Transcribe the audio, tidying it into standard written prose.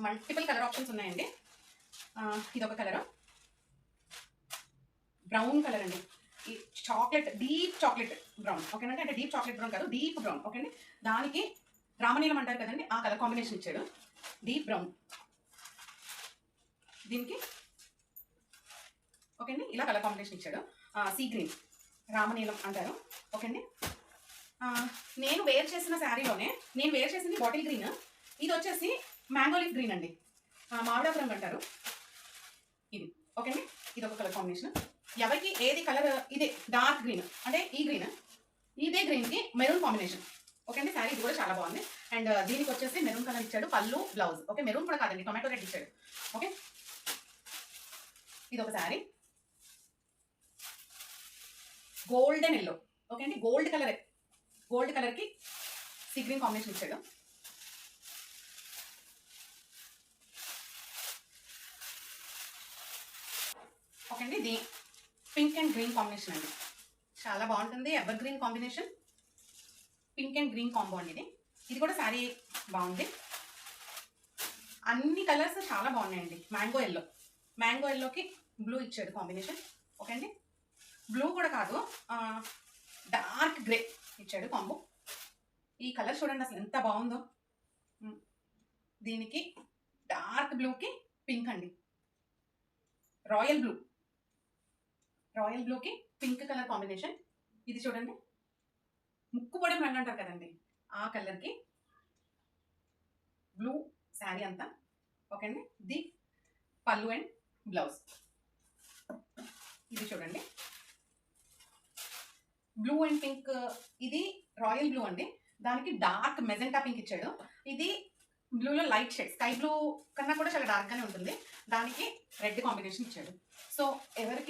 Multiple colour options ఉన్నాయండి. ఇదొక colour, brown colour అండి. ఈ చాక్లెట్, డీప్ చాక్లెట్ బ్రౌన్, ఓకేనండి. అంటే డీప్ చాక్లెట్ బ్రౌన్ కాదు, డీప్ బ్రౌన్, ఓకే అండి. దానికి రామనీలం అంటారు కదండి, ఆ కలర్ కాంబినేషన్ ఇచ్చాడు, డీప్ బ్రౌన్. దీనికి ఓకే అండి, ఇలా కలర్ కాంబినేషన్ ఇచ్చాడు. సీ గ్రీన్, రామనీలం అంటారు, ఓకే అండి. నేను వేర్ చేసిన శారీలోనే నేను వేర్ చేసింది బాటిల్ గ్రీన్, ఇది వచ్చేసి మ్యాంగో లీఫ్ గ్రీన్ అండి, మామిడాకు రంగు అంటారు ఇది, ఓకే అండి. ఇది ఒక కలర్ కాంబినేషన్. ఎవరికి ఏది కలర్, ఇదే డార్క్ గ్రీన్ అంటే ఈ గ్రీన్, ఇదే గ్రీన్కి మెరూన్ కాంబినేషన్, ఓకే అండి. శారీ ఇది కూడా చాలా బాగుంది. అండ్ దీనికి వచ్చేసి మెరూన్ కలర్ ఇచ్చాడు, పళ్ళు బ్లౌజ్, ఓకే. మెరూన్ కూడా కాదండి, టొమాటో రెడ్ ఇచ్చాడు, ఓకే. ఇది ఒక శారీ, గోల్డెన్ ఎల్లో, ఓకే అండి. గోల్డ్ కలర్కి సీ గ్రీన్ కాంబినేషన్ ఇచ్చాడు. ఓకే అండి, ఇది పింక్ అండ్ గ్రీన్ కాంబినేషన్ అండి, చాలా బాగుంటుంది. Ever green combination, pink and green combo అండి. ఇది కూడా శారీ బాగుంది. అన్ని కలర్స్ చాలా బాగున్నాయండి. మ్యాంగో ఎల్లోకి బ్లూ ఇచ్చాడు కాంబినేషన్, ఓకే అండి. బ్లూ కూడా కాదు, డార్క్ గ్రే ఇచ్చాడు కాంబో. ఈ కలర్ చూడండి అసలు ఎంత బాగుందో. దీనికి డార్క్ బ్లూకి పింక్ అండి, రాయల్ బ్లూకి పింక్ కలర్ కాంబినేషన్. ఇది చూడండి, ముక్కు పొడి రంగు అంటారు కదండి, ఆ కలర్కి బ్లూ శారీ అంతా, ఓకే అండి. ఇది పళ్ళు అండ్ బ్లౌజ్. ఇది చూడండి, బ్లూ అండ్ పింక్, ఇది రాయల్ బ్లూ అండి, దానికి డార్క్ మెజెంటా పింక్ ఇచ్చాడు. ఇది బ్లూలో లైట్ షేడ్, స్కై బ్లూ కన్నా కూడా చాలా డార్క్గానే ఉంటుంది, దానికి రెడ్ కాంబినేషన్ ఇచ్చాడు. సో ఎవరికి